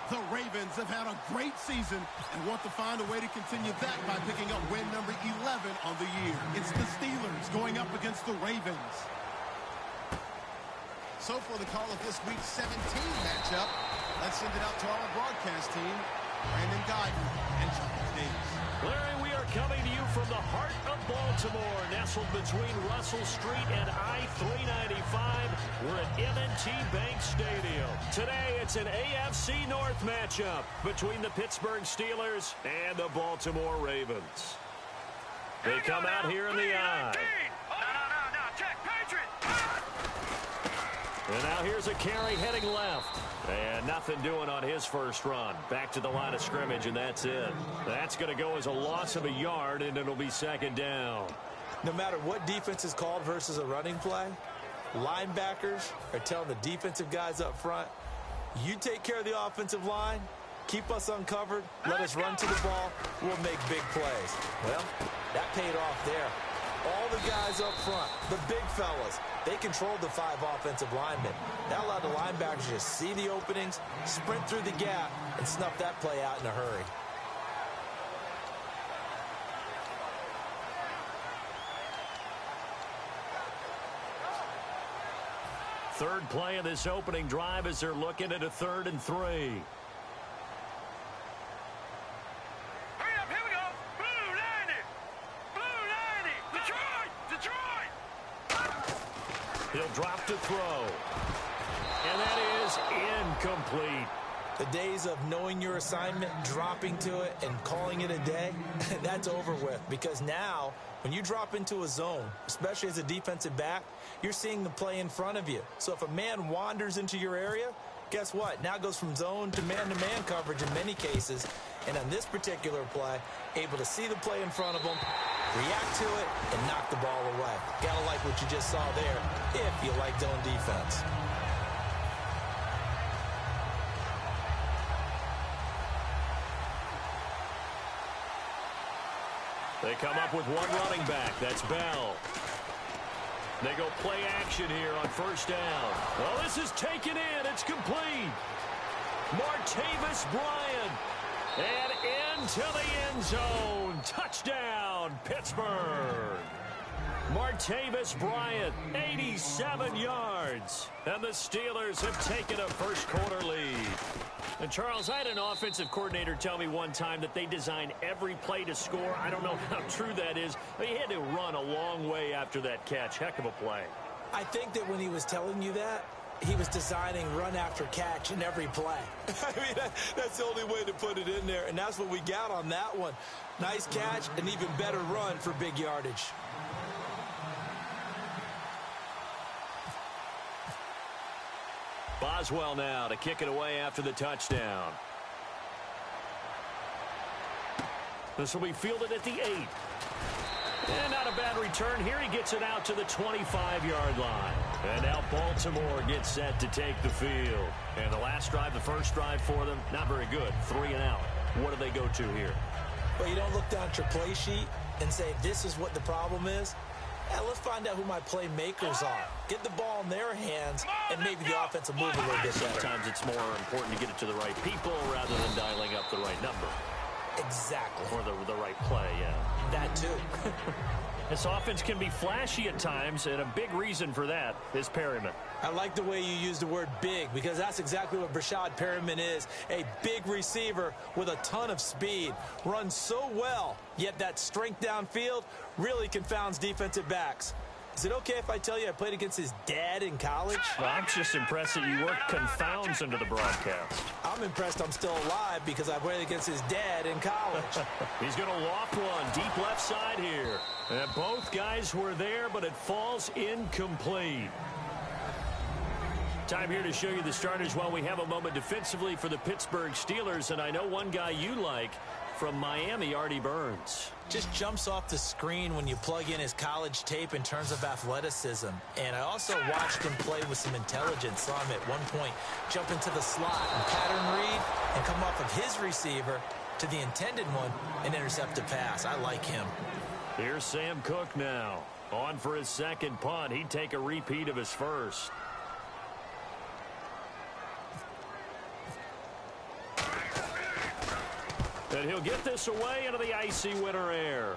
The Ravens have had a great season and want to find a way to continue that by picking up win number 11 on the year. It's the Steelers going up against the Ravens. So for the call of this week's 17 matchup, let's send it out to our broadcast team, Brandon Guyton and Charles Davis. Larry, we are coming to you from the heart of Baltimore, nestled between Russell Street and I-395. We're at M&T Bank Stadium. Today, it's an AFC North matchup between the Pittsburgh Steelers and the Baltimore Ravens. They come out here in the eye. No, check, Patriot. And now here's a carry heading left. And nothing doing on his first run. Back to the line of scrimmage, and that's it. That's going to go as a loss of a yard, and it'll be second down. No matter what defense is called versus a running play, linebackers are telling the defensive guys up front, you take care of the offensive line, keep us uncovered, let us run to the ball, we'll make big plays. Well, that paid off there. All the guys up front, the big fellas, they controlled the 5 offensive linemen. That allowed the linebackers to see the openings, sprint through the gap, and snuff that play out in a hurry. Third play of this opening drive as they're looking at a 3rd and 3. Hurry up, here we go. Blue 90. Detroit. He'll drop to throw. And that is incomplete. The days of knowing your assignment, dropping to it, and calling it a day, that's over with. Because now, when you drop into a zone, especially as a defensive back, you're seeing the play in front of you. So if a man wanders into your area, guess what? Now it goes from zone to man-to-man coverage in many cases. And on this particular play, able to see the play in front of him, react to it, and knock the ball away. Gotta like what you just saw there, if you like zone defense. They come up with one running back. That's Bell. They go play action here on first down. Oh, this is taken in. It's complete. Martavis Bryant. And into the end zone. Touchdown, Pittsburgh. Martavis Bryant, 87 yards. And the Steelers have taken a first quarter lead. And, Charles, I had an offensive coordinator tell me one time that they design every play to score. I don't know how true that is. He had to run a long way after that catch. Heck of a play. I think that when he was telling you that, he was designing run after catch in every play. I mean, that's the only way to put it in there, and that's what we got on that one. Nice catch, an even better run for big yardage. Boswell now to kick it away after the touchdown. This will be fielded at the 8. And not a bad return here. He gets it out to the 25-yard line. And now Baltimore gets set to take the field. And the last drive, the first drive for them, not very good. 3 and out. What do they go to here? Well, you don't look down at your play sheet and say, this is what the problem is. Yeah, let's find out who my playmakers are. Get the ball in their hands, and maybe the offense will move a little bit better. Sometimes it's more important to get it to the right people rather than dialing up the right number. Exactly. Or the right play, yeah. That too. This offense can be flashy at times, and a big reason for that is Perryman. I like the way you use the word big, because that's exactly what Brashad Perryman is. A big receiver with a ton of speed. Runs so well, yet that strength downfield really confounds defensive backs. Is it okay if I tell you I played against his dad in college? Well, I'm just impressed that you worked confounds into the broadcast. I'm impressed I'm still alive because I played against his dad in college. He's going to loft one deep left side here. And both guys were there, but it falls incomplete. Time here to show you the starters while we have a moment defensively for the Pittsburgh Steelers. And I know one guy you like from Miami, Artie Burns. Just jumps off the screen when you plug in his college tape in terms of athleticism. And I also watched him play with some intelligence. Saw him at one point jump into the slot and pattern read and come off of his receiver to the intended one and intercept a pass. I like him. Here's Sam Cook now. On for his second punt. He'd take a repeat of his first. And he'll get this away into the icy winter air.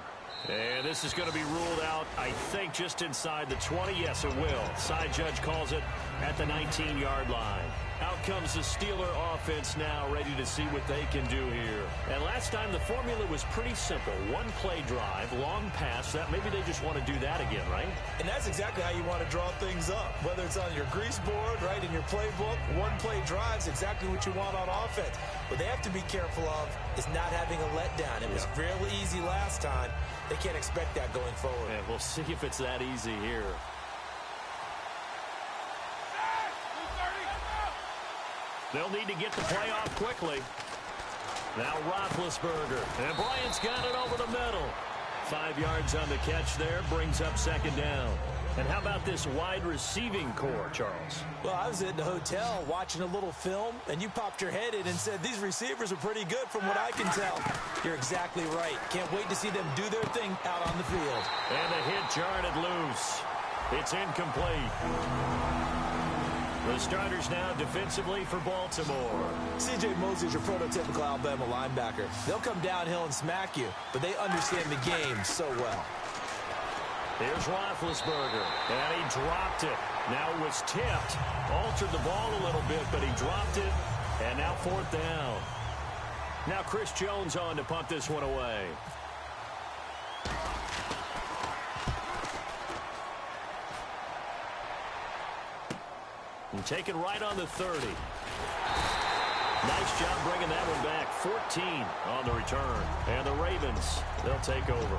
And this is going to be ruled out, I think, just inside the 20. Yes, it will. Side judge calls it at the 19-yard line. Out comes the Steeler offense now, ready to see what they can do here. And last time, the formula was pretty simple. One-play drive, long pass. That maybe they just want to do that again, right? And that's exactly how you want to draw things up. Whether it's on your grease board, right, in your playbook, one-play drive's exactly what you want on offense. What they have to be careful of is not having a letdown. It was fairly easy last time. They can't expect that going forward. And we'll see if it's that easy here. They'll need to get the play off quickly. Now Roethlisberger. And Bryant's got it over the middle. 5 yards on the catch there. Brings up second down. And how about this wide receiving core, Charles? Well, I was in the hotel watching a little film, and you popped your head in and said, these receivers are pretty good from what I can tell. You're exactly right. Can't wait to see them do their thing out on the field. And the hit jarred it loose. It's incomplete. The starters now defensively for Baltimore. C.J. Mosley's your prototypical Alabama linebacker. They'll come downhill and smack you, but they understand the game so well. Here's Roethlisberger, and he dropped it. Now it was tipped, altered the ball a little bit, but he dropped it, and now fourth down. Now Chris Jones on to punt this one away. And taken right on the 30. Nice job bringing that one back. 14 on the return. And the Ravens, they'll take over.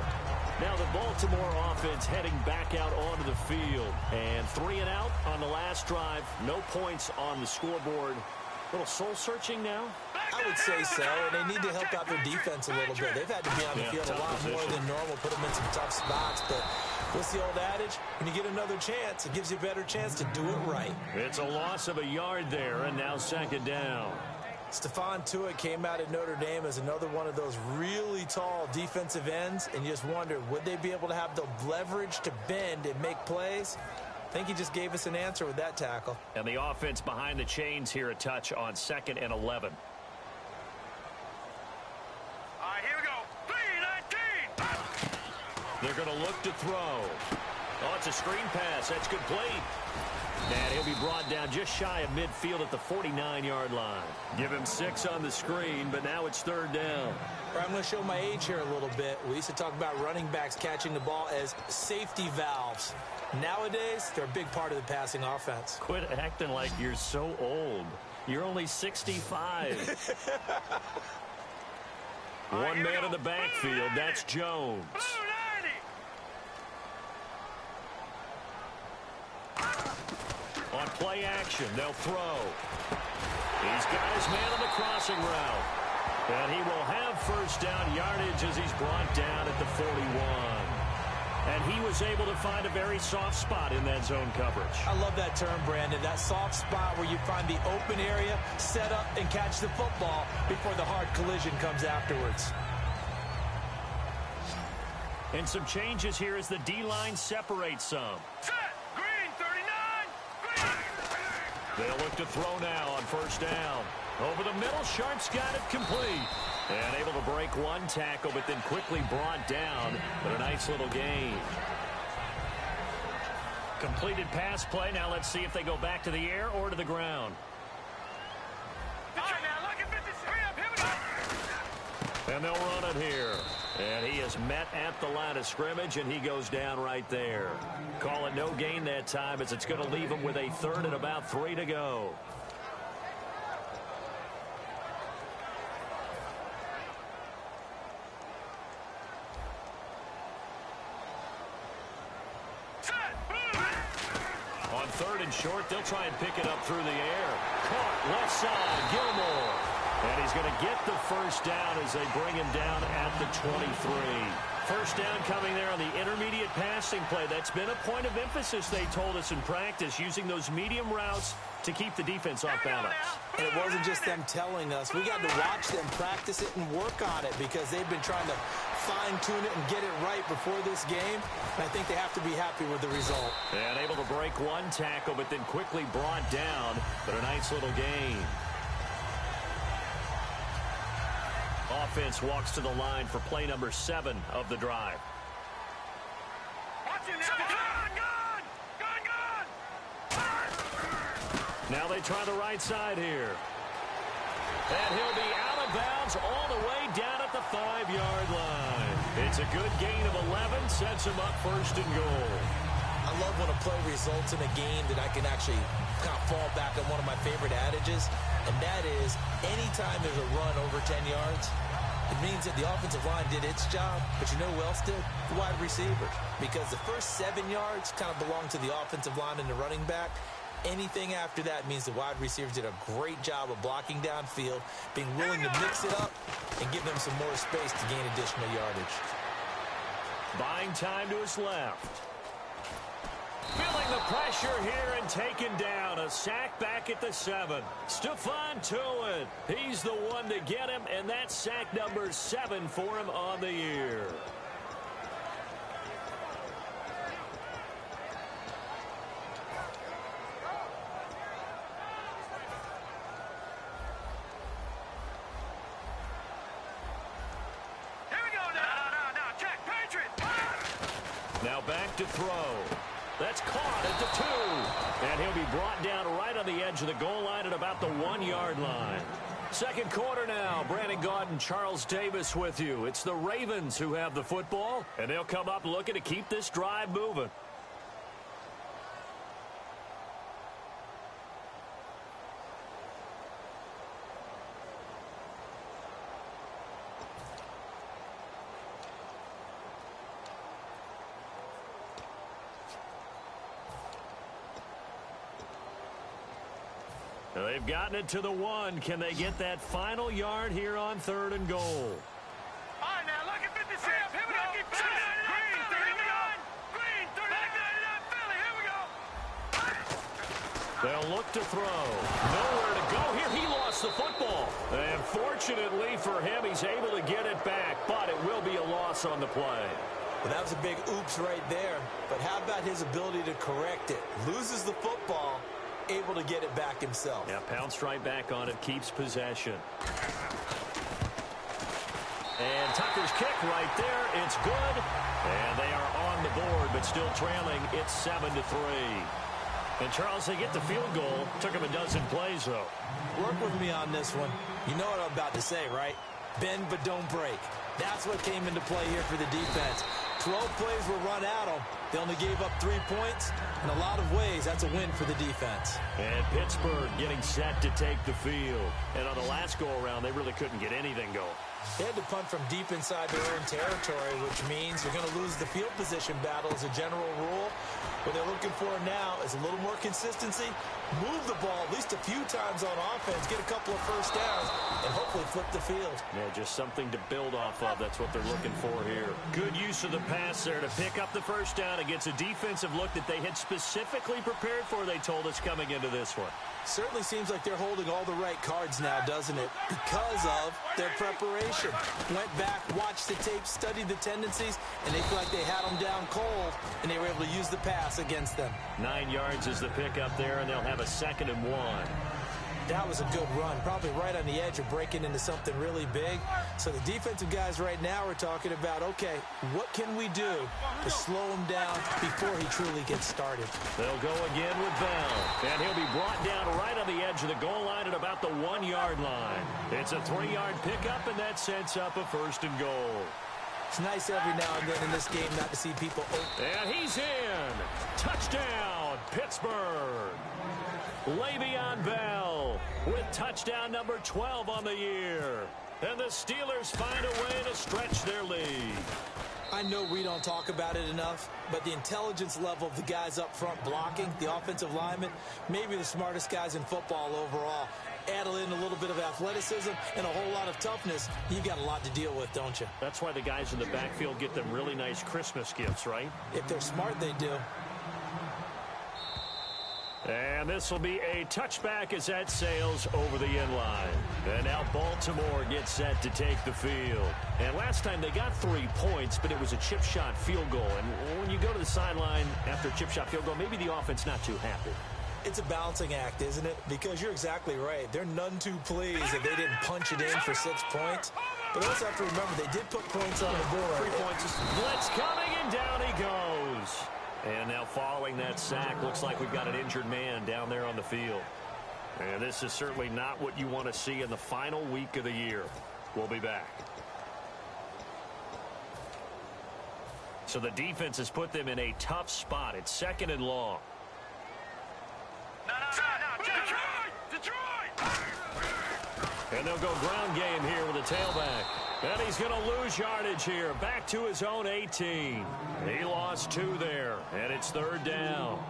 Now the Baltimore offense heading back out onto the field. And 3 and out on the last drive. No points on the scoreboard. A little soul-searching now? I would say so, and they need to help out their defense a little bit. They've had to be on the field a lot more than normal, put them in some tough spots. But what's the old adage? When you get another chance, it gives you a better chance to do it right. It's a loss of a yard there, and now second down. Stephon Tuitt came out at Notre Dame as another one of those really tall defensive ends, and you just wonder, would they be able to have the leverage to bend and make plays? I think he just gave us an answer with that tackle. And the offense behind the chains here a touch on 2nd and 11. All right, here we go. 3-19. They're going to look to throw. Oh, it's a screen pass. That's complete. And he'll be brought down just shy of midfield at the 49-yard line. Give him 6 on the screen, but now it's third down. I'm going to show my age here a little bit. We used to talk about running backs catching the ball as safety valves. Nowadays, they're a big part of the passing offense. Quit acting like you're so old. You're only 65. One man in the backfield. That's Jones. On play action, they'll throw. He's got his man on the crossing route. And he will have first down yardage as he's brought down at the 41. And he was able to find a very soft spot in that zone coverage. I love that term, Brandon. That soft spot where you find the open area, set up, and catch the football before the hard collision comes afterwards. And some changes here as the D-line separates some. Set. Green, 39. Green. They'll look to throw now on first down. Over the middle, Sharp's got it complete. And able to break one tackle, but then quickly brought down. But a nice little gain. Completed pass play. Now let's see if they go back to the air or to the ground. All right, now, look at 53 up. Here we go. And they'll run it here. And he is met at the line of scrimmage, and he goes down right there. Call it no gain that time, as it's going to leave him with a third and about 3 to go. On 3rd and short, they'll try and pick it up through the air. Caught left side, Gilmore. And he's going to get the first down as they bring him down at the 23. First down coming there on the intermediate passing play. That's been a point of emphasis, they told us in practice, using those medium routes to keep the defense off balance. And it wasn't just them telling us. We got to watch them practice it and work on it because they've been trying to fine-tune it and get it right before this game. And I think they have to be happy with the result. And able to break one tackle, but then quickly brought down. But a nice little gain. offense walks to the line for play number 7 of the drive. Watch him now. Gone. Now they try the right side here. And he'll be out of bounds all the way down at the 5-yard line. It's a good gain of 11, sets him up first and goal. I love when a play results in a game that I can actually kind of fall back on one of my favorite adages, and that is anytime there's a run over 10 yards, it means that the offensive line did its job, but you know who else did? The wide receivers. Because the first 7 yards kind of belong to the offensive line and the running back. Anything after that means the wide receivers did a great job of blocking downfield, being willing to mix it up, and give them some more space to gain additional yardage. Buying time to his left. Feeling the pressure here and taken down. A sack back at the 7. Stephon Tuitt. He's the one to get him, and that's sack number 7 for him on the year. Now back to throw. That's caught at the 2. And he'll be brought down right on the edge of the goal line at about the 1-yard line. Second quarter now. Brandon Gaudin and Charles Davis with you. It's the Ravens who have the football, and they'll come up looking to keep this drive moving. They've gotten it to the 1. Can they get that final yard here on 3rd and goal? All right, now look at 56. Here we go. Green, 39. Green, 39. Philly, here we go. They'll look to throw. Nowhere to go here. He lost the football. And fortunately for him, he's able to get it back, but it will be a loss on the play. Well, that was a big oops right there. But how about his ability to correct it? Loses the football, able to get it back himself. Yeah, pounced right back on it, keeps possession. And Tucker's kick right there. It's good. And they are on the board, but still trailing. It's 7-3. And, Charles, they get the field goal. Took him a dozen plays, though. Work with me on this one. You know what I'm about to say, right? Bend but don't break. That's what came into play here for the defense. 12 plays were run at them. They only gave up 3 points. In a lot of ways, that's a win for the defense. And Pittsburgh getting set to take the field. And on the last go-around, they really couldn't get anything going. They had to punt from deep inside their own territory, which means you're going to lose the field position battle as a general rule. What they're looking for now is a little more consistency, move the ball at least a few times on offense, get a couple of first downs, and hopefully flip the field. Yeah, just something to build off of. That's what they're looking for here. Good use of the pass there to pick up the first down against a defensive look that they had specifically prepared for, they told us, coming into this one. Certainly seems like they're holding all the right cards now, doesn't it? Because of their preparation. Went back, watched the tape, studied the tendencies, and they feel like they had them down cold, and they were able to use the pass against them. 9 yards is the pickup there, and they'll have a 2nd and 1. That was a good run, probably right on the edge of breaking into something really big. So the defensive guys right now are talking about, okay, what can we do to slow him down before he truly gets started? They'll go again with Bell, and he'll be brought down right on the edge of the goal line at about the 1-yard line. It's a 3-yard pickup, and that sets up a 1st and goal. It's nice every now and then in this game not to see people open. And he's in. Touchdown, Pittsburgh. Le'Veon Bell with touchdown number 12 on the year. And the Steelers find a way to stretch their lead. I know we don't talk about it enough, but the intelligence level of the guys up front blocking, the offensive linemen, maybe the smartest guys in football overall. Add in a little bit of athleticism and a whole lot of toughness, you've got a lot to deal with, don't you? That's why the guys in the backfield get them really nice Christmas gifts, right? If they're smart, they do. And this will be a touchback as that sails over the end line. And now Baltimore gets set to take the field. And last time they got 3 points, but it was a chip shot field goal. And when you go to the sideline after a chip shot field goal, maybe the offense not too happy. It's a balancing act, isn't it? Because you're exactly right. They're none too pleased that they didn't punch it in for 6 points. But also have to remember, they did put points on the board. 3 points. Blitz coming, and down he goes. And now following that sack, looks like we've got an injured man down there on the field. And this is certainly not what you want to see in the final week of the year. We'll be back. So the defense has put them in a tough spot. It's 2nd and long. No, Detroit! And they'll go ground game here with a tailback. And he's going to lose yardage here. Back to his own 18. He lost 2 there, and it's 3rd down.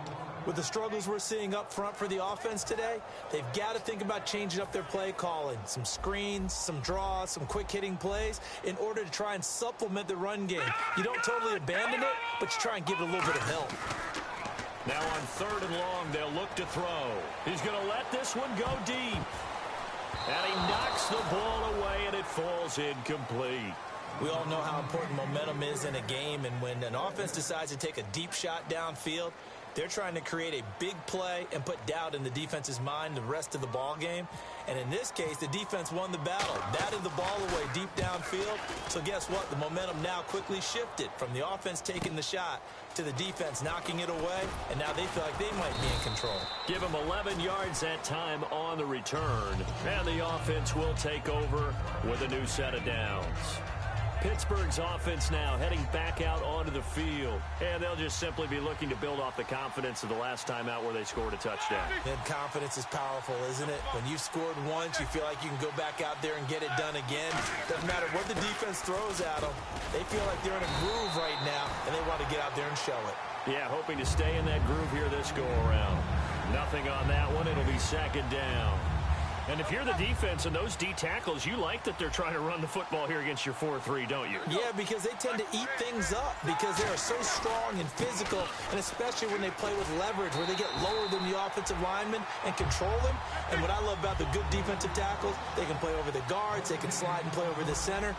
With the struggles we're seeing up front for the offense today, they've got to think about changing up their play calling. Some screens, some draws, some quick-hitting plays in order to try and supplement the run game. You don't totally abandon it, but you try and give it a little bit of help. Now on 3rd and long, they'll look to throw. He's going to let this one go deep. And he knocks the ball away, and it falls incomplete. We all know how important momentum is in a game, and when an offense decides to take a deep shot downfield, they're trying to create a big play and put doubt in the defense's mind the rest of the ball game. And in this case, the defense won the battle, batted the ball away deep downfield. So guess what? The momentum now quickly shifted from the offense taking the shot to the defense knocking it away, and now they feel like they might be in control. Give them 11 yards that time on the return, and the offense will take over with a new set of downs. Pittsburgh's offense now heading back out onto the field, and they'll just simply be looking to build off the confidence of the last time out where they scored a touchdown. And confidence is powerful, isn't it? When you've scored once, you feel like you can go back out there and get it done again. Doesn't matter what the defense throws at them. They feel like they're in a groove right now, and they want to get out there and show it. Yeah, hoping to stay in that groove here this go-around. Nothing on that one. It'll be 2nd down. And if you're the defense and those D tackles, you like that they're trying to run the football here against your 4-3, don't you? Yeah, because they tend to eat things up because they are so strong and physical, and especially when they play with leverage where they get lower than the offensive linemen and control them. And what I love about the good defensive tackles, they can play over the guards, they can slide and play over the center.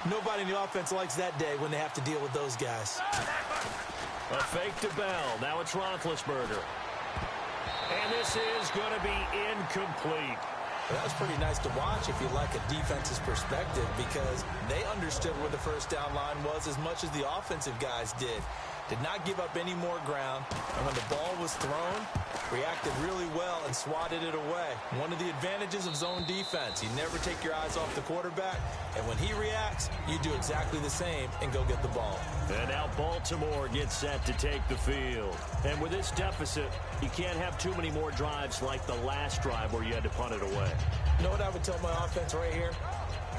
Nobody in the offense likes that day when they have to deal with those guys. A fake to Bell. Now it's Roethlisberger. And this is going to be incomplete. That was pretty nice to watch if you like a defense's perspective because they understood where the first down line was as much as the offensive guys did. Did not give up any more ground, and when the ball was thrown, reacted really well and swatted it away. One of the advantages of zone defense, you never take your eyes off the quarterback, and when he reacts, you do exactly the same and go get the ball. And now Baltimore gets set to take the field. And with this deficit, you can't have too many more drives like the last drive where you had to punt it away. You know what I would tell my offense right here?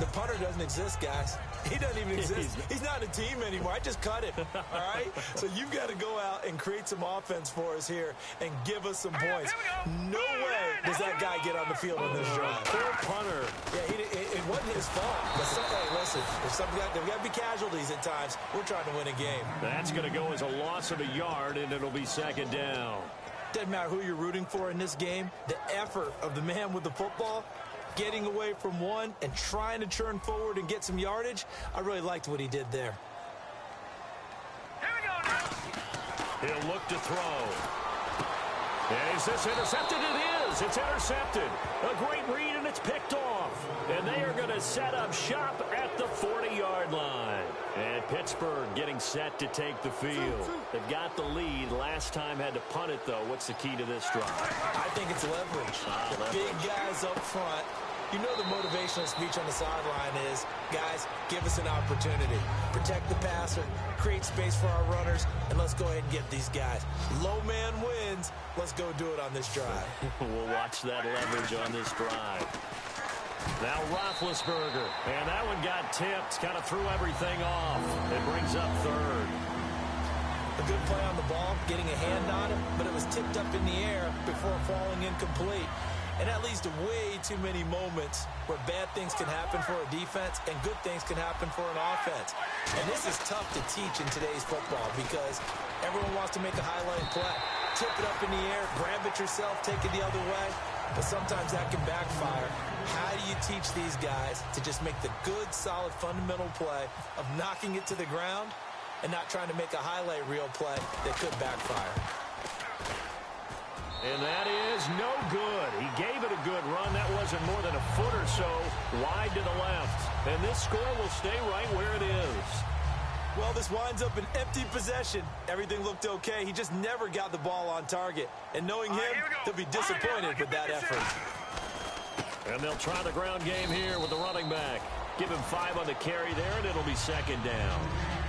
The punter doesn't exist, guys. He doesn't even exist. He's not a team anymore. I just cut him, all right? So you've got to go out and create some offense for us here and give us some points. No way does that guy get on the field on this drive. Poor punter. Yeah, it wasn't his fault. But hey, listen, there's got to be casualties at times. We're trying to win a game. That's going to go as a loss of a yard, and it'll be 2nd down. Doesn't matter who you're rooting for in this game. The effort of the man with the football, getting away from one and trying to turn forward and get some yardage, I really liked what he did there. Here we go now. He'll look to throw. And is this intercepted? It is. It's intercepted. A great read, and it's picked off. And they are going to set up shop at the 40-yard line. And Pittsburgh getting set to take the field. They've got the lead. Last time had to punt it, though. What's the key to this drive? I think it's leverage. The big guys up front. You know the motivational speech on the sideline is, guys, give us an opportunity. Protect the passer, create space for our runners, and let's go ahead and get these guys. Low man wins. Let's go do it on this drive. We'll watch that leverage on this drive. Now Roethlisberger, and that one got tipped, kind of threw everything off. It brings up 3rd. A good play on the ball, getting a hand on it, but it was tipped up in the air before falling incomplete. And that leads to way too many moments where bad things can happen for a defense and good things can happen for an offense. And this is tough to teach in today's football because everyone wants to make a highlight play. Tip it up in the air, grab it yourself, take it the other way. But sometimes that can backfire. How do you teach these guys to just make the good, solid, fundamental play of knocking it to the ground and not trying to make a highlight reel play that could backfire? And that is no good. He gave it a good run. That wasn't more than a foot or so wide to the left. And this score will stay right where it is. Well, this winds up an empty possession. Everything looked okay. He just never got the ball on target. And knowing him, he'll be disappointed with that effort. And they'll try the ground game here with the running back. Give him 5 on the carry there, and it'll be second down.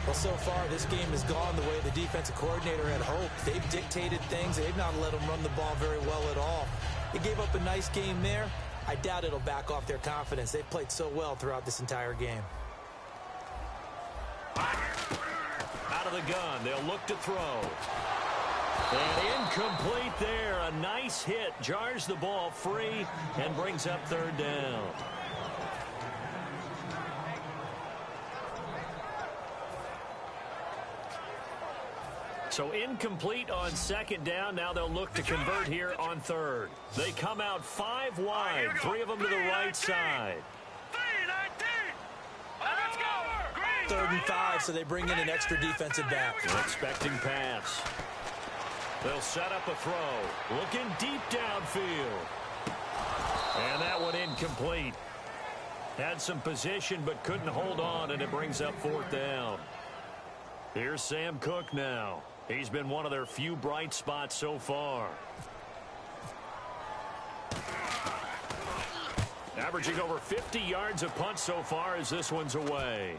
Well, so far, this game has gone the way the defensive coordinator had hoped. They've dictated things. They've not let him run the ball very well at all. They gave up a nice game there. I doubt it'll back off their confidence. They've played so well throughout this entire game. Out of the gun, they'll look to throw. And incomplete there. A nice hit. Jars the ball free and brings up third down. So incomplete on second down. Now they'll look to convert here on third. They come out 5 wide. 3 of them to the right side. 3rd and 5, so they bring in an extra defensive back. An expecting pass. They'll set up a throw. Looking deep downfield. And that one incomplete. Had some position but couldn't hold on, and it brings up 4th down. Here's Sam Cook now. He's been one of their few bright spots so far. Averaging over 50 yards a punt so far as this one's away.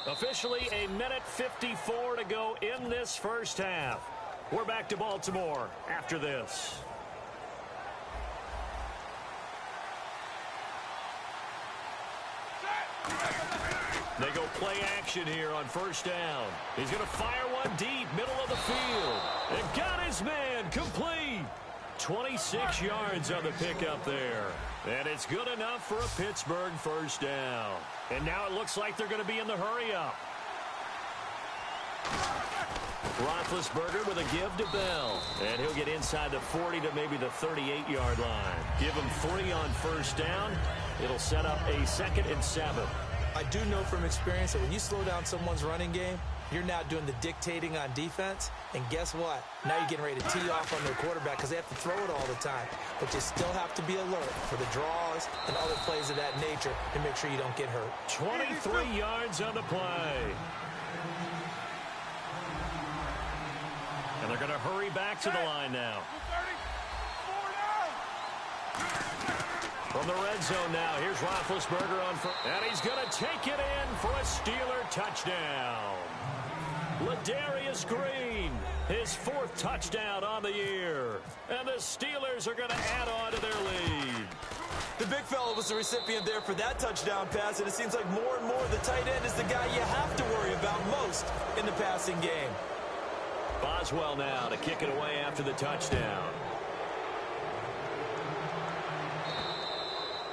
Officially a minute 54 to go in this first half. We're back to Baltimore after this. They go play action here on first down. He's going to fire one deep, middle of the field. And got his man complete. 26 yards on the pickup there. And it's good enough for a Pittsburgh first down. And now it looks like they're going to be in the hurry-up. Roethlisberger with a give to Bell. And he'll get inside the 40 to maybe the 38-yard line. Give him 3 on first down. It'll set up a 2nd and 7. I do know from experience that when you slow down someone's running game, you're now doing the dictating on defense. And guess what? Now you're getting ready to tee off on their quarterback because they have to throw it all the time. But you still have to be alert for the draws and other plays of that nature to make sure you don't get hurt. 23 yards on the play. And they're going to hurry back to the line now. From the red zone now, here's Roethlisberger on front. And he's going to take it in for a Steeler touchdown. Ladarius Green, his 4th touchdown on the year. And the Steelers are going to add on to their lead. The big fella was the recipient there for that touchdown pass, and it seems like more and more the tight end is the guy you have to worry about most in the passing game. Boswell now to kick it away after the touchdown.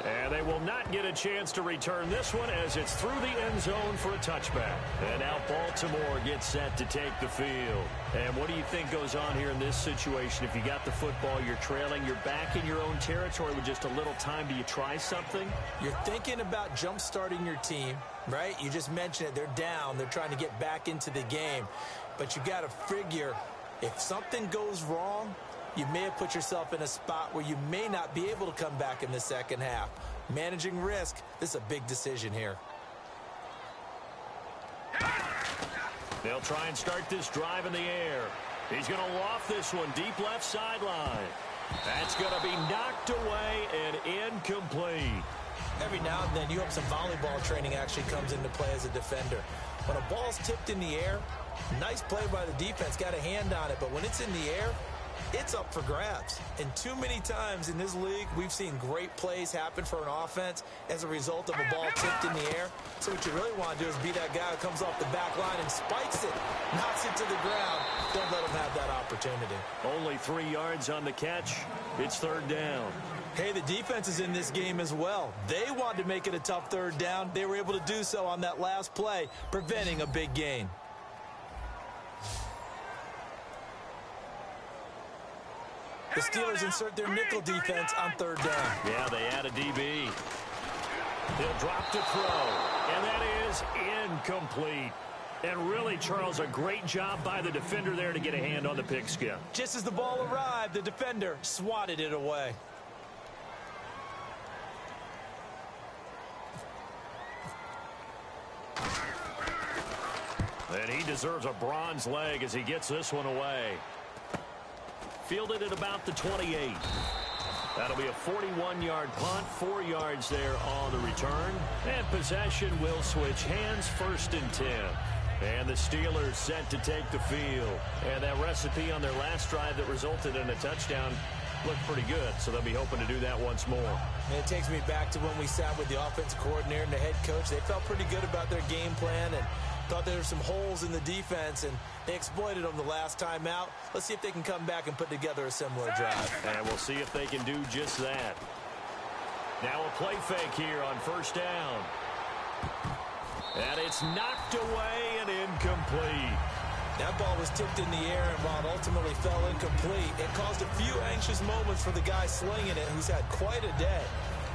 And they will not get a chance to return this one as it's through the end zone for a touchback. And now Baltimore gets set to take the field. And what do you think goes on here in this situation? If you got the football, you're trailing, you're back in your own territory with just a little time. Do you try something? You're thinking about jump-starting your team, right? You just mentioned it. They're down. They're trying to get back into the game. But you got to figure if something goes wrong, you may have put yourself in a spot where you may not be able to come back in the second half. Managing risk, this is a big decision here. They'll try and start this drive in the air. He's going to loft this one deep left sideline. That's going to be knocked away and incomplete. Every now and then you hope some volleyball training actually comes into play as a defender. When a ball's tipped in the air, nice play by the defense, got a hand on it, but when it's in the air, it's up for grabs. And too many times in this league, we've seen great plays happen for an offense as a result of a ball tipped in the air. So what you really want to do is be that guy who comes off the back line and spikes it, knocks it to the ground. Don't let him have that opportunity. Only 3 yards on the catch. It's third down. Hey, the defense is in this game as well. They wanted to make it a tough third down. They were able to do so on that last play, preventing a big gain. The Steelers insert their nickel defense on third down. Yeah, they add a DB. He'll drop to throw, and that is incomplete. And really, Charles, a great job by the defender there to get a hand on the pigskin. Just as the ball arrived, the defender swatted it away. And he deserves a bronze leg as he gets this one away. Fielded at about the 28. That'll be a 41-yard punt, 4 yards there on the return. And possession will switch hands, 1st and 10. And the Steelers set to take the field. And that recipe on their last drive that resulted in a touchdown looked pretty good, so they'll be hoping to do that once more. And it takes me back to when we sat with the offensive coordinator and the head coach. They felt pretty good about their game plan and thought there were some holes in the defense, and they exploited them the last time out. Let's see if they can come back and put together a similar drive. And we'll see if they can do just that. Now a play fake here on 1st down. And it's knocked away and incomplete. That ball was tipped in the air, and while it ultimately fell incomplete, it caused a few anxious moments for the guy slinging it, who's had quite a day.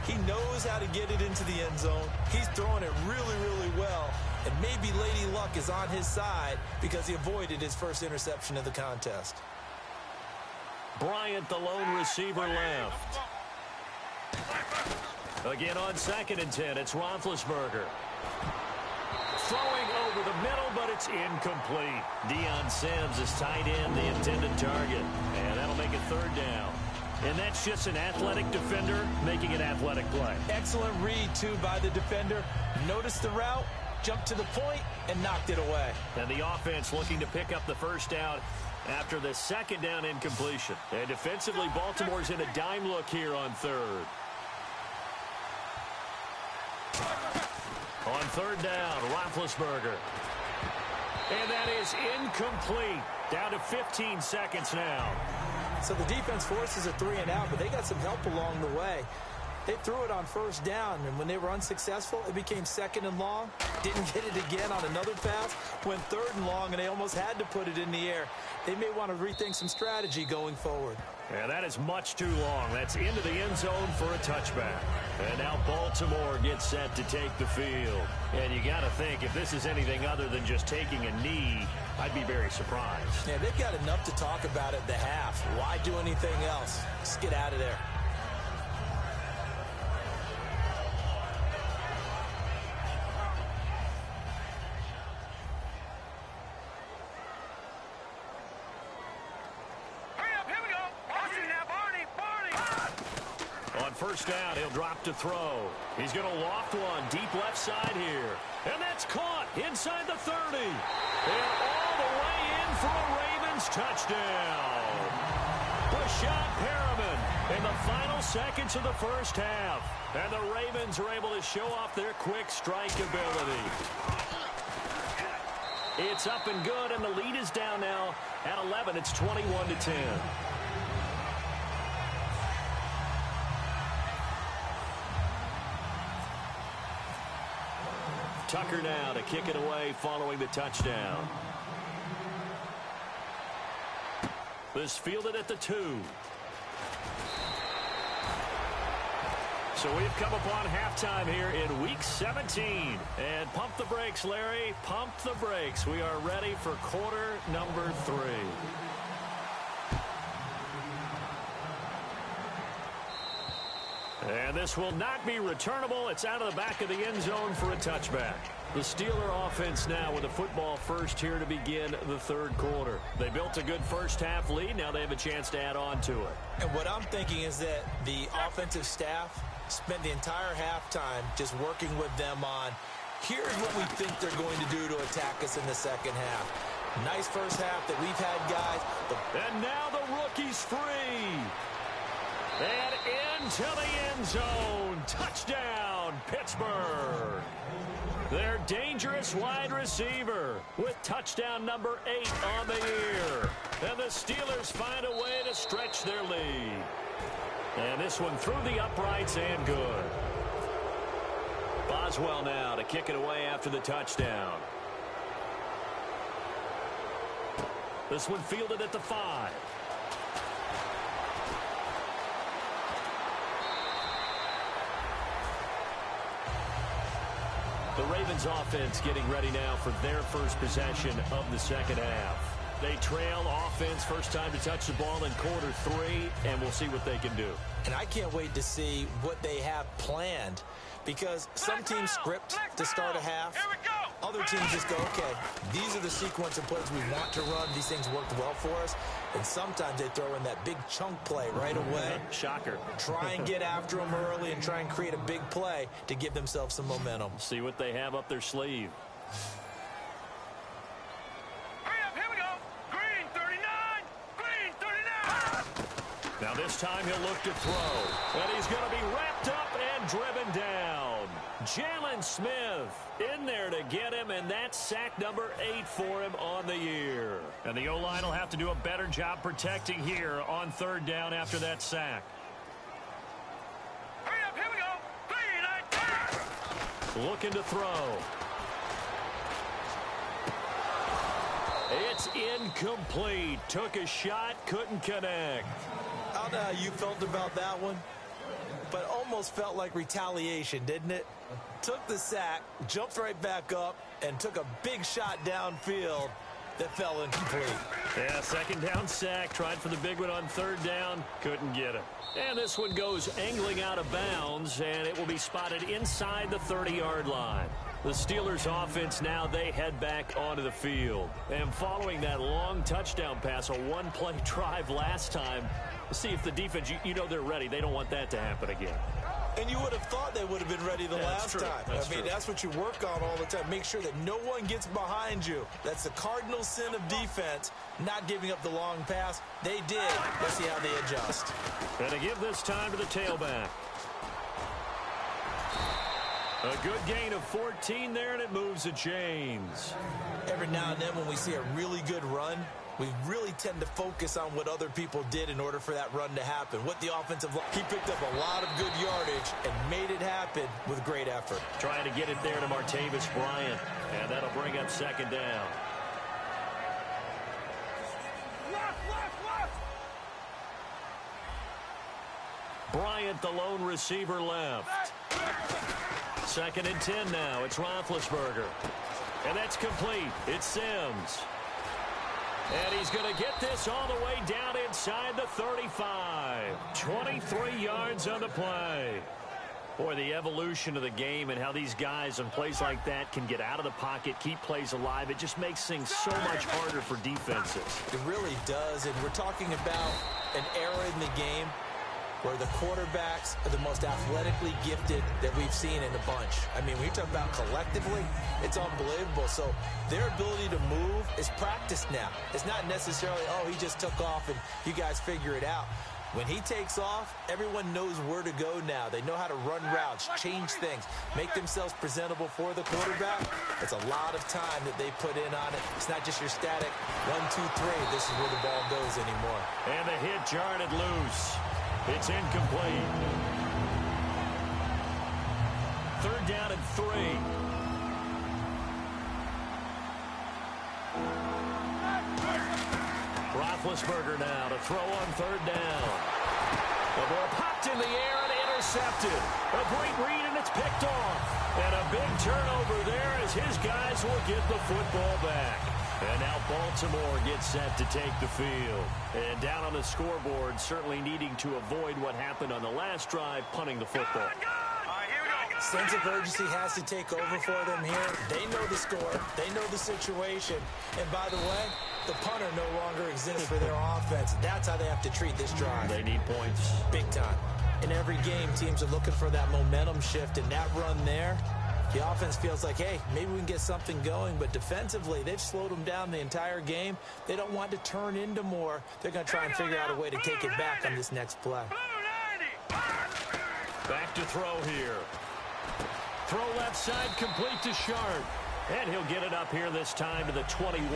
He knows how to get it into the end zone. He's throwing it really, really well. And maybe Lady Luck is on his side because he avoided his first interception of the contest. Bryant, the lone receiver, left. Again on 2nd and 10, it's Roethlisberger. Throwing over the middle, but it's incomplete. Deion Sims is tight end, the intended target. And that'll make it 3rd down. And that's just an athletic defender making an athletic play. Excellent read, too, by the defender. Noticed the route, jumped to the point, and knocked it away. And the offense looking to pick up the 1st down after the 2nd down incompletion. And defensively, Baltimore's in a dime look here on 3rd. On 3rd down, Roethlisberger. And that is incomplete. Down to 15 seconds now. So the defense forces a 3 and out, but they got some help along the way. They threw it on 1st down, and when they were unsuccessful, it became 2nd and long. Didn't get it again on another pass. Went 3rd and long, and they almost had to put it in the air. They may want to rethink some strategy going forward. Yeah, that is much too long. That's into the end zone for a touchback. And now Baltimore gets set to take the field. And you got to think, if this is anything other than just taking a knee, I'd be very surprised. Yeah, they've got enough to talk about at the half. Why do anything else? Just get out of there. On 1st down, he'll drop to throw. He's going to loft one deep left side here. And that's caught inside the 30. And all the way in for a Ravens touchdown. Rashad Perriman in the final seconds of the 1st half. And the Ravens are able to show off their quick strike ability. It's up and good, and the lead is down now at 11. It's 21-10. Tucker now to kick it away following the touchdown. This fielded at the 2. So we've come upon halftime here in Week 17. And pump the brakes, Larry. Pump the brakes. We are ready for quarter number 3. And this will not be returnable. It's out of the back of the end zone for a touchback. The Steeler offense now with the football first here to begin the 3rd quarter. They built a good 1st half lead. Now they have a chance to add on to it. And what I'm thinking is that the offensive staff spent the entire halftime just working with them on, here's what we think they're going to do to attack us in the 2nd half. Nice 1st half that we've had, guys. And now the rookie's free. And into the end zone. Touchdown, Pittsburgh. Their dangerous wide receiver with touchdown number 8 on the year. And the Steelers find a way to stretch their lead. And this one through the uprights and good. Boswell now to kick it away after the touchdown. This one fielded at the 5. The Ravens offense getting ready now for their first possession of the 2nd half. They trail offense, first time to touch the ball in quarter 3, and we'll see what they can do. And I can't wait to see what they have planned, because some teams script to start a half. Other teams just go, okay, these are the sequence of plays we want to run. These things worked well for us. And sometimes they throw in that big chunk play right away. Shocker. Try and get after them early and try and create a big play to give themselves some momentum. See what they have up their sleeve. Here we go. Green 39. Green 39. Now this time he'll look to throw. And he's going to be wrapped up and driven down. Jalen Smith in there to get him, and that's sack number 8 for him on the year. And the O-line will have to do a better job protecting here on 3rd down after that sack. Here we go. Green. Looking to throw. It's incomplete. Took a shot, couldn't connect. I don't know how you felt about that one, but almost felt like retaliation, didn't it? Took the sack, jumped right back up, and took a big shot downfield that fell incomplete. Yeah, 2nd down sack. Tried for the big one on 3rd down. Couldn't get it. And this one goes angling out of bounds, and it will be spotted inside the 30-yard line. The Steelers offense now, they head back onto the field. And following that long touchdown pass, a one-play drive last time, see if the defense, you know they're ready. They don't want that to happen again. And you would have thought they would have been ready the last time. That's I mean, true. that's what you work on all the time. Make sure that no one gets behind you. That's the cardinal sin of defense, not giving up the long pass. They did. Let's see how they adjust. And to give this time to the tailback. A good gain of 14 there, and it moves the chains. Every now and then when we see a really good run, we really tend to focus on what other people did in order for that run to happen. What the offensive line, he picked up a lot of good yardage and made it happen with great effort. Trying to get it there to Martavis Bryant, and that'll bring up 2nd down. Bryant, the lone receiver, left. 2nd and 10 now. It's Roethlisberger. And that's complete. It's Sims. And he's going to get this all the way down inside the 35. 23 yards on the play. Boy, the evolution of the game and how these guys on plays like that can get out of the pocket, keep plays alive, it just makes things so much harder for defenses. It really does, and we're talking about an era in the game where the quarterbacks are the most athletically gifted that we've seen in a bunch. I mean, when you talk about collectively, it's unbelievable. So their ability to move is practiced now. It's not necessarily, oh, he just took off and you guys figure it out. When he takes off, everyone knows where to go now. They know how to run routes, change things, make themselves presentable for the quarterback. It's a lot of time that they put in on it. It's not just your static 1, 2, 3. This is where the ball goes anymore. And the hit jarred it loose. It's incomplete. 3rd down and 3. Roethlisberger now to throw on 3rd down. The ball popped in the air and intercepted. A great read, and it's picked off. And a big turnover there as his guys will get the football back. And now Baltimore gets set to take the field. And down on the scoreboard, certainly needing to avoid what happened on the last drive, punting the football. Sense of urgency has to take over for them here. They know the score. They know the situation. And by the way, the punter no longer exists for their offense. That's how they have to treat this drive. They need points. Big time. In every game, teams are looking for that momentum shift, and that run there, the offense feels like, hey, maybe we can get something going, but defensively, they've slowed them down the entire game. They don't want to turn into more. They're going to try and figure out a way to take it back on this next play. Back to throw here. Throw left side, complete to Sharp. And he'll get it up here this time to the 21.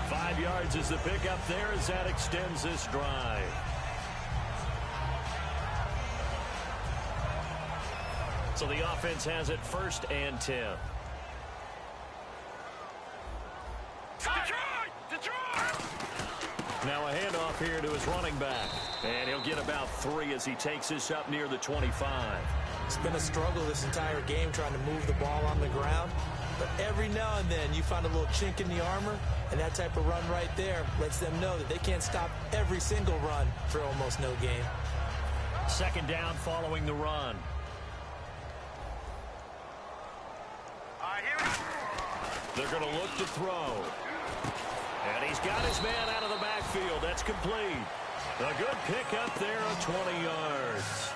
5 yards is the pickup there as that extends this drive. So the offense has it 1st and 10. Now a handoff here to his running back. And he'll get about 3 as he takes this up near the 25. It's been a struggle this entire game trying to move the ball on the ground. But every now and then you find a little chink in the armor, and that type of run right there lets them know that they can't stop every single run for almost no gain. 2nd down following the run. They're going to look to throw. And he's got his man out of the backfield. That's complete. A good pickup there of 20 yards.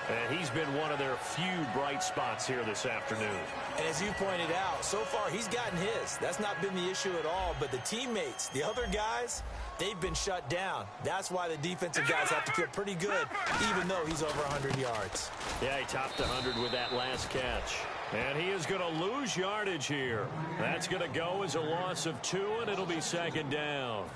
And he's been one of their few bright spots here this afternoon. And as you pointed out, so far he's gotten his. That's not been the issue at all. But the teammates, the other guys, they've been shut down. That's why the defensive guys have to feel pretty good, even though he's over 100 yards. Yeah, he topped 100 with that last catch. And he is going to lose yardage here. That's going to go as a loss of 2, and it'll be second down.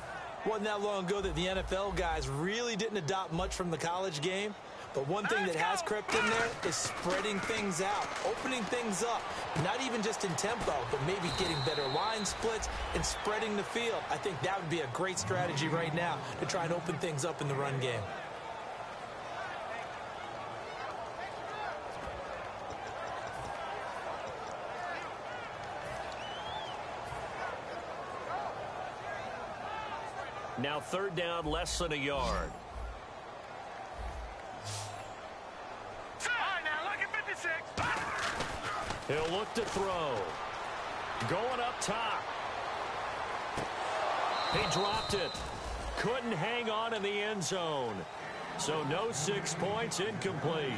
Wasn't that long ago that the NFL guys really didn't adopt much from the college game. But one thing that has crept in there is spreading things out, opening things up, not even just in tempo, but maybe getting better line splits and spreading the field. I think that would be a great strategy right now to try and open things up in the run game. Now third down, less than a yard. He'll look to throw. Going up top. He dropped it. Couldn't hang on in the end zone. So no 6 points, incomplete.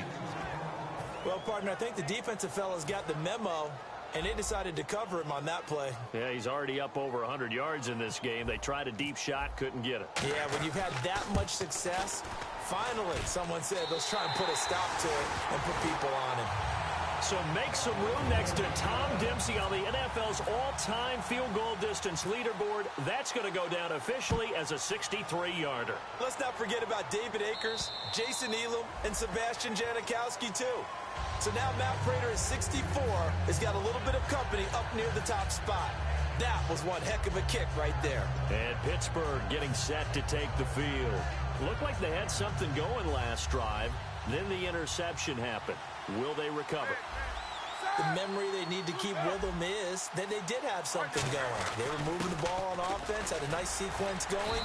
Well, partner, I think the defensive fellas got the memo, and they decided to cover him on that play. Yeah, he's already up over 100 yards in this game. They tried a deep shot, couldn't get it. Yeah, when you've had that much success, finally someone said, let's try and put a stop to it and put people on him. So make some room next to Tom Dempsey on the NFL's all-time field goal distance leaderboard. That's going to go down officially as a 63-yarder. Let's not forget about David Akers, Jason Elam, and Sebastian Janikowski, too. So now Matt Prater is 64, has got a little bit of company up near the top spot. That was one heck of a kick right there. And Pittsburgh getting set to take the field. Looked like they had something going last drive. Then the interception happened. Will they recover? The memory they need to keep with them is that they did have something going. They were moving the ball on offense, had a nice sequence going.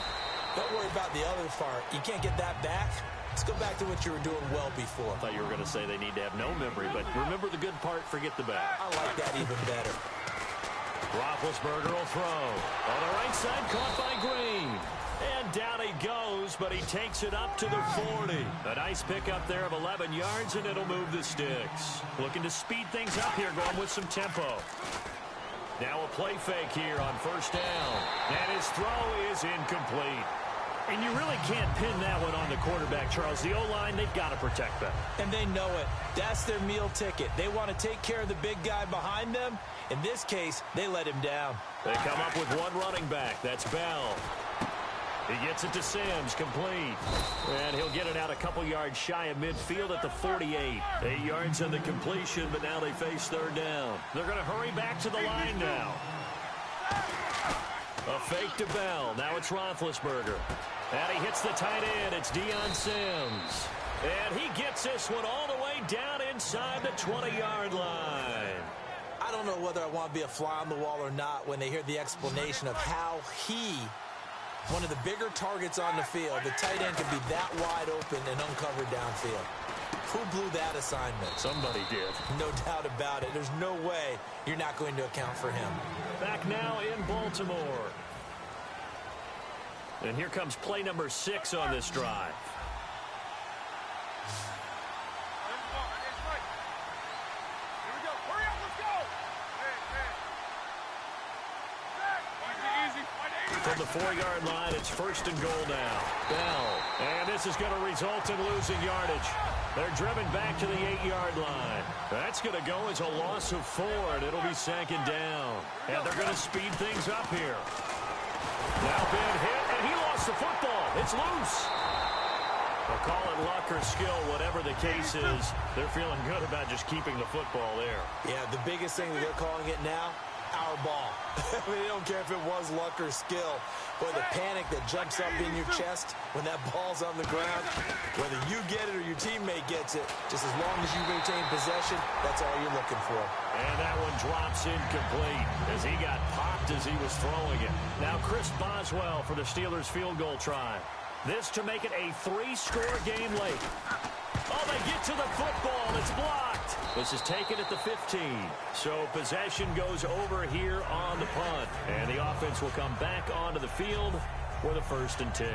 Don't worry about the other part. You can't get that back. Let's go back to what you were doing well before. I thought you were going to say they need to have no memory, but remember the good part, forget the bad. I like that even better. Roethlisberger will throw. On the right side, caught by Green. And down he goes, but he takes it up to the 40. A nice pickup there of 11 yards, and it'll move the sticks. Looking to speed things up here, going with some tempo. Now a play fake here on first down. And his throw is incomplete. And you really can't pin that one on the quarterback, Charles. The O-line, they've got to protect that. And they know it. That's their meal ticket. They want to take care of the big guy behind them. In this case, they let him down. They come up with one running back. That's Bell. He gets it to Sims, complete. And he'll get it out a couple yards shy of midfield at the 48. 8 yards on the completion, but now they face third down. They're going to hurry back to the line now. A fake to Bell. Now it's Roethlisberger. And he hits the tight end. It's Deion Sims. And he gets this one all the way down inside the 20-yard line. I don't know whether I want to be a fly on the wall or not when they hear the explanation of how he, one of the bigger targets on the field, the tight end can be that wide open and uncovered downfield. Who blew that assignment? Somebody did. No doubt about it. There's no way you're not going to account for him. Back now in Baltimore. And here comes play number 6 on this drive. From the 4-yard line, it's first and goal now. Bell. And this is going to result in losing yardage. They're driven back to the 8-yard line. That's going to go as a loss of 4, and it'll be second down. And they're going to speed things up here. Now been hit, and he lost the football. It's loose. They'll call it luck or skill, whatever the case is. They're feeling good about just keeping the football there. Yeah, the biggest thing that they're calling it now, our ball. I mean, they don't care if it was luck or skill. Boy, the panic that jumps up in your chest when that ball's on the ground, whether you get it or your teammate gets it, just as long as you retain possession, that's all you're looking for. And that one drops incomplete as he got popped as he was throwing it. Now Chris Boswell for the Steelers field goal try. This to make it a 3-score game late. Oh, they get to the football. It's blocked. This is taken at the 15. So possession goes over here on the punt. And the offense will come back onto the field with a 1st and 10.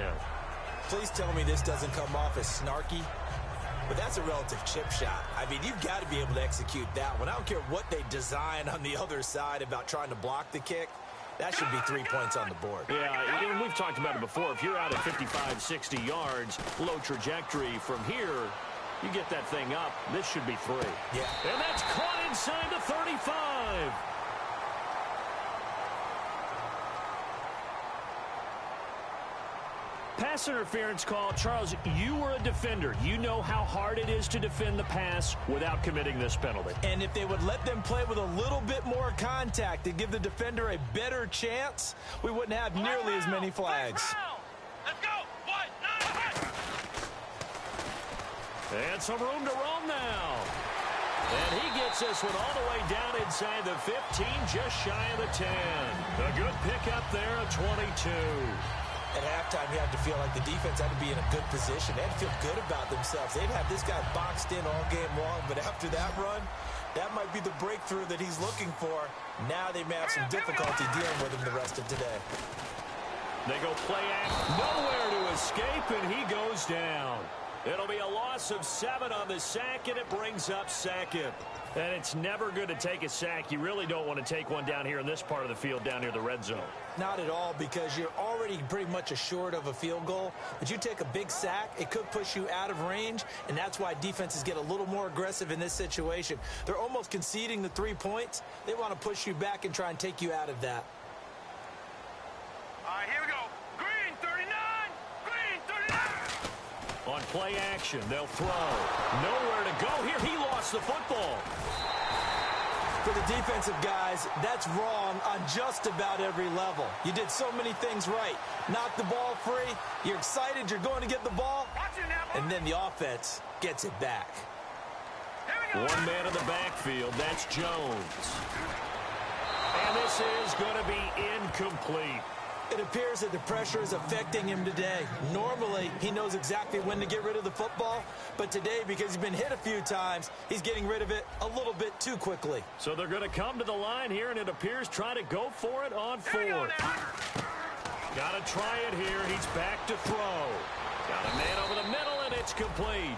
Please tell me this doesn't come off as snarky. But that's a relative chip shot. I mean, you've got to be able to execute that one. I don't care what they design on the other side about trying to block the kick. That should be 3 points on the board. Yeah, and we've talked about it before. If you're out at 55, 60 yards, low trajectory from here, you get that thing up. This should be 3. Yeah. And that's caught inside the 35. Pass interference call. Charles, you were a defender. You know how hard it is to defend the pass without committing this penalty. And if they would let them play with a little bit more contact to give the defender a better chance, we wouldn't have nearly as many flags. Let's go. And some room to roam now. And he gets this one all the way down inside the 15, just shy of the 10. A good pickup there of 22. At halftime, you had to feel like the defense had to be in a good position. They had to feel good about themselves. They'd have this guy boxed in all game long, but after that run, that might be the breakthrough that he's looking for. Now they may have some difficulty dealing with him the rest of today. They go play act, nowhere to escape, and he goes down. It'll be a loss of 7 on the sack, and it brings up 2nd. And it's never good to take a sack. You really don't want to take one down here in this part of the field, down near the red zone. Not at all, because you're already pretty much assured of a field goal. But you take a big sack, it could push you out of range, and that's why defenses get a little more aggressive in this situation. They're almost conceding the 3 points. They want to push you back and try and take you out of that. All right, here we go. Green 39. Green 39. On play action, they'll throw. Nowhere to go here. He lost the football. For the defensive guys, that's wrong on just about every level. You did so many things right. Knock the ball free. You're excited you're going to get the ball. And then the offense gets it back. One man in the backfield. That's Jones. And this is going to be incomplete. It appears that the pressure is affecting him today. Normally, he knows exactly when to get rid of the football, but today, because he's been hit a few times, he's getting rid of it a little bit too quickly. So they're going to come to the line here, and it appears try to go for it on 4th. Got to try it here. He's back to throw. Got a man over the middle, and it's complete.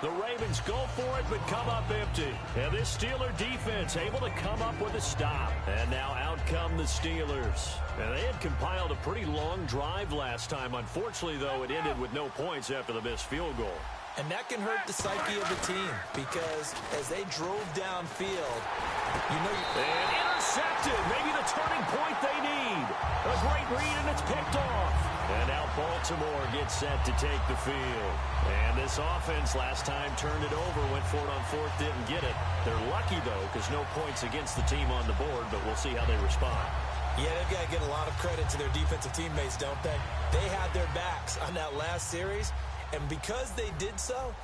The Ravens go for it, but come up empty. And this Steeler defense able to come up with a stop. And now out come the Steelers. And they had compiled a pretty long drive last time. Unfortunately, though, it ended with no points after the missed field goal. And that can hurt the psyche of the team, because as they drove downfield, you know... And intercepted. Maybe the turning point they need. A great read, and it's picked off. And now Baltimore gets set to take the field. And this offense last time turned it over, went for it on 4th, didn't get it. They're lucky, though, because no points against the team on the board, but we'll see how they respond. Yeah, they've got to get a lot of credit to their defensive teammates, don't they? They had their backs on that last series, and because they did so,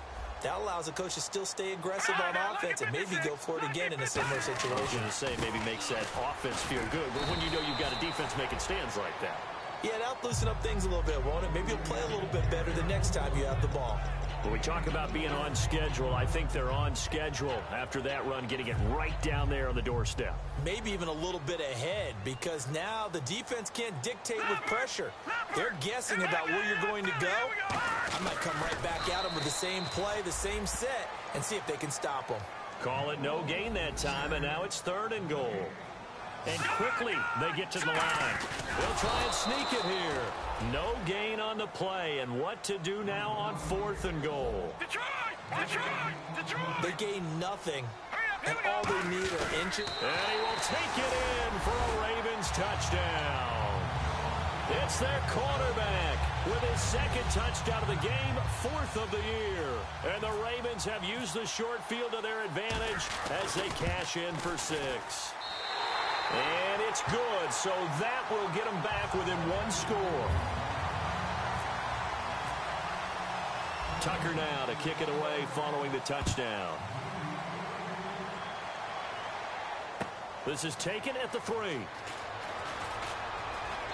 that allows the coach to still stay aggressive on offense and maybe go for it again in a similar situation. I was going to say maybe makes that offense feel good, but when you know you've got a defense making stands like that. Yeah, that'll loosen up things a little bit, won't it? Maybe you'll play a little bit better the next time you have the ball. When we talk about being on schedule, I think they're on schedule after that run, getting it right down there on the doorstep. Maybe even a little bit ahead, because now the defense can't dictate with pressure. They're guessing about where you're going to go. I might come right back at them with the same play, the same set, and see if they can stop them. Call it no gain that time, and now it's 3rd and goal. And quickly, they get to the line. They'll try and sneak it here. No gain on the play, and what to do now on 4th and goal. They gain nothing, and all they need are inches. And he will take it in for a Ravens touchdown. It's their quarterback with his 2nd touchdown of the game, 4th of the year. And the Ravens have used the short field to their advantage as they cash in for 6. And it's good, so that will get them back within 1 score. Tucker now to kick it away following the touchdown. This is taken at the 3.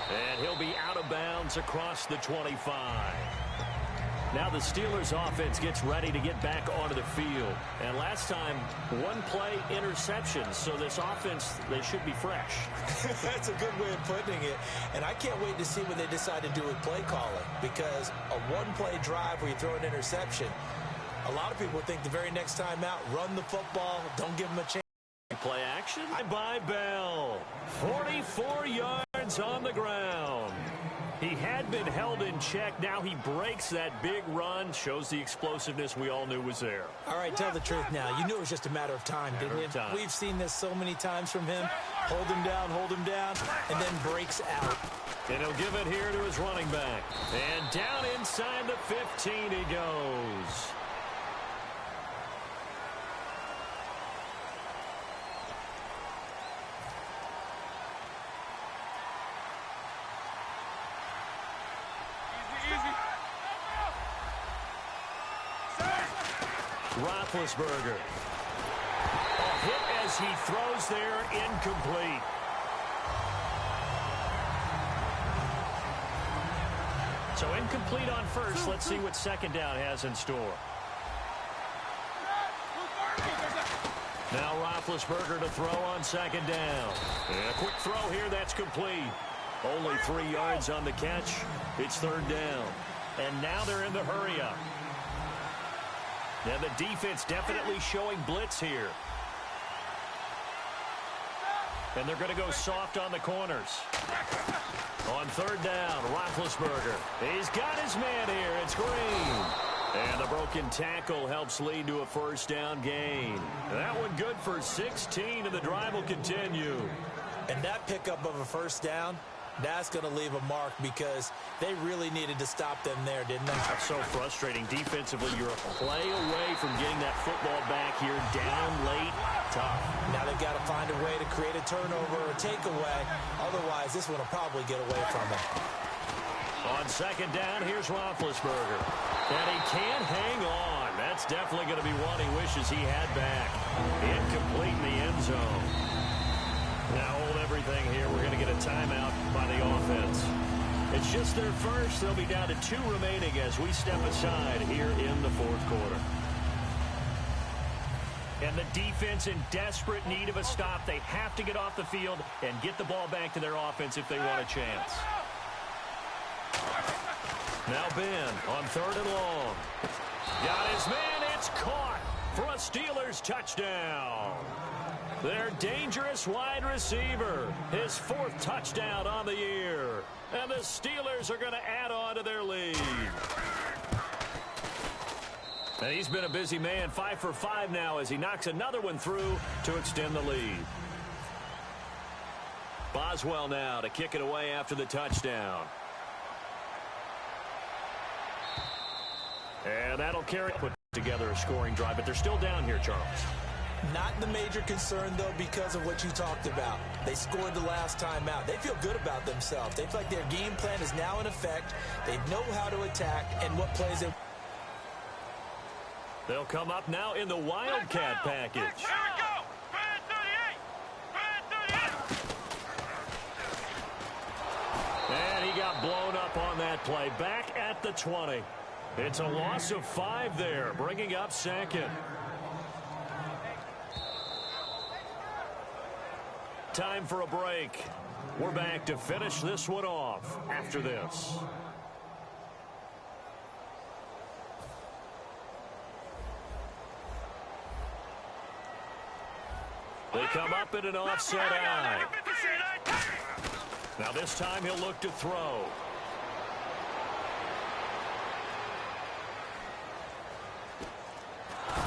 And he'll be out of bounds across the 25. Now the Steelers offense gets ready to get back onto the field. And last time, one play interception. So this offense, they should be fresh. That's a good way of putting it. And I can't wait to see what they decide to do with play calling. Because a one-play drive where you throw an interception, a lot of people think the very next time out, run the football, don't give them a chance. Play action by Bell. 44 yards on the ground. He had been held in check. Now he breaks that big run. Shows the explosiveness we all knew was there. All right, tell the truth now. You knew it was just a matter of time, didn't you? We've seen this so many times from him. Hold him down, and then breaks out. And he'll give it here to his running back. And down inside the 15 he goes. Roethlisberger. A hit as he throws there, incomplete. So incomplete on first. Let's see what second down has in store. Now Roethlisberger to throw on second down. And a quick throw here, that's complete. Only 3 yards on the catch. It's third down. And now they're in the hurry-up. And the defense definitely showing blitz here. And they're going to go soft on the corners. On third down, Roethlisberger. He's got his man here. It's Green. And the broken tackle helps lead to a first down gain. That one good for 16, and the drive will continue. And that pickup of a first down, that's going to leave a mark because they really needed to stop them there, didn't they? That's so frustrating. Defensively, you're a play away from getting that football back here, down late. Tough. Now they've got to find a way to create a turnover or takeaway. Otherwise, this one will probably get away from them. On second down, here's Roethlisberger. And he can't hang on. That's definitely going to be one he wishes he had back. Incomplete in the end zone. Now hold everything here. We're going to get a timeout by the offense. It's just their first. They'll be down to 2 remaining as we step aside here in the fourth quarter. And the defense in desperate need of a stop. They have to get off the field and get the ball back to their offense if they want a chance. Now Ben on third and long. Got his man. It's caught for a Steelers touchdown. Their dangerous wide receiver. His 4th touchdown on the year. And the Steelers are going to add on to their lead. And he's been a busy man. 5 for 5 now as he knocks another one through to extend the lead. Boswell now to kick it away after the touchdown. And that'll carry put together a scoring drive, but they're still down here, Charles. Not the major concern, though, because of what you talked about. They scored the last time out. They feel good about themselves. They feel like their game plan is now in effect. They know how to attack and what plays it. They'll come up now in the Wildcat package. Here we go. Red 38. And he got blown up on that play. Back at the 20. It's a loss of 5 there, bringing up second. Time for a break. We're back to finish this one off after this. They come up in an offset eye. Now this time he'll look to throw.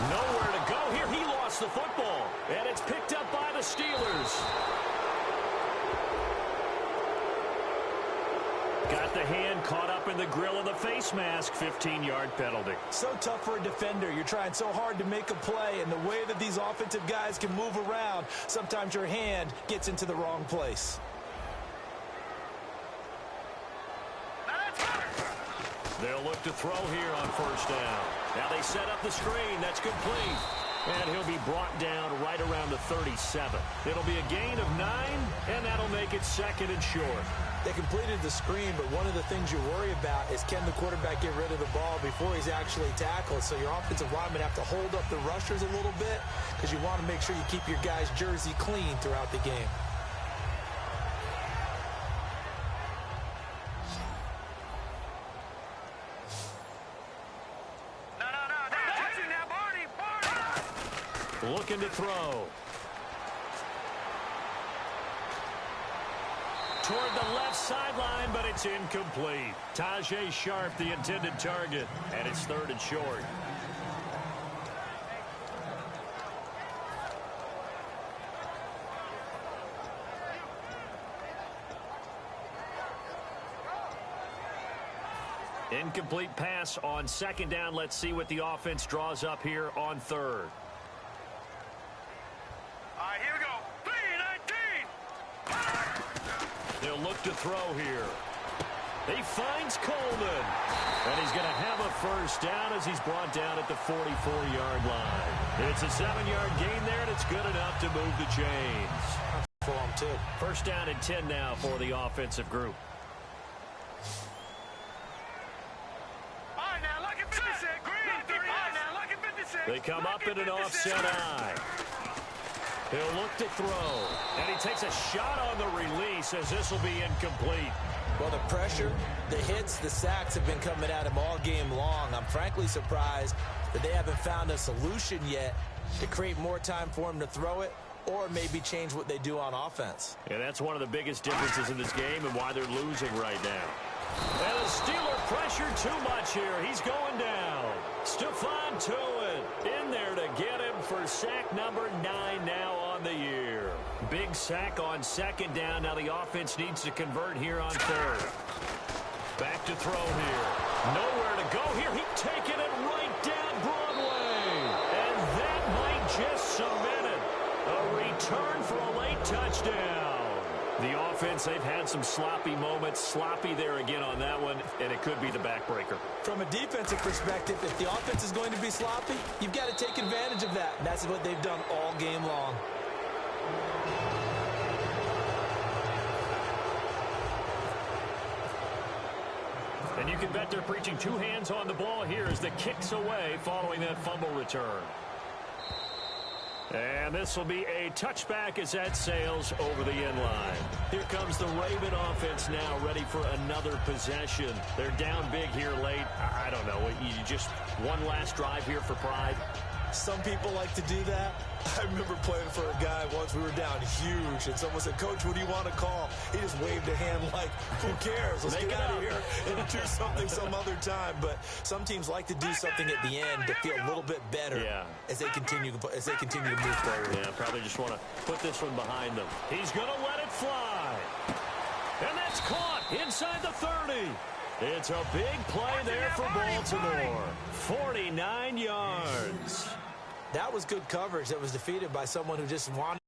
Nowhere to go here. He lost the football. And it's picked up by the Steelers. Got the hand caught up in the grill of the face mask. 15-yard penalty. So tough for a defender. You're trying so hard to make a play, and the way that these offensive guys can move around, sometimes your hand gets into the wrong place. They'll look to throw here on first down. Now they set up the screen. That's complete. And he'll be brought down right around the 37. It'll be a gain of 9, and that'll make it 2nd and short. They completed the screen, but one of the things you worry about is can the quarterback get rid of the ball before he's actually tackled? So your offensive linemen have to hold up the rushers a little bit because you want to make sure you keep your guy's jersey clean throughout the game. Looking to throw. Toward the left sideline, but it's incomplete. Tajay Sharp, the intended target, and it's 3rd and short. Incomplete pass on 2nd down. Let's see what the offense draws up here on 3rd. Here we go. 3-19. They'll look to throw here. He finds Coleman. And he's going to have a 1st down as he's brought down at the 44-yard line. It's a 7-yard gain there, and it's good enough to move the chains. For him, too. 1st down and 10 now for the offensive group. All right, now look at 56. Green. All right, now look at 56. They come up in an offset eye. He'll look to throw. And he takes a shot on the release as this will be incomplete. Well, the pressure, the hits, the sacks have been coming at him all game long. I'm frankly surprised that they haven't found a solution yet to create more time for him to throw it or maybe change what they do on offense. And that's one of the biggest differences in this game and why they're losing right now. And the Steeler pressure too much here. He's going down. Stephon Tuitt in there to get him for sack number 9 now on the year. Big sack on 2nd down. Now the offense needs to convert here on 3rd. Back to throw here. Nowhere to go here. He's taking it right down Broadway. And that might just cement it. A return for a late touchdown. The offense, they've had some sloppy moments. Sloppy there again on that one, and it could be the backbreaker. From a defensive perspective, if the offense is going to be sloppy, you've got to take advantage of that. And that's what they've done all game long. And you can bet they're preaching 2 hands on the ball here as the kick's away following that fumble return. And this will be a touchback as that sails over the end line. Here comes the Raven offense now ready for another possession. They're down big here late. I don't know. You just one last drive here for pride. Some people like to do that. I remember playing for a guy once. We were down huge, and someone said, "Coach, what do you want to call?" He just waved a hand like, "Who cares? Let's get out of here and do something some other time." But some teams like to do something at the end to feel a little bit better as they continue to move forward. Yeah, probably just want to put this one behind them. He's going to let it fly, and that's caught inside the 30. It's a big play there for Baltimore. 49 yards. That was good coverage that was defeated by someone who just wanted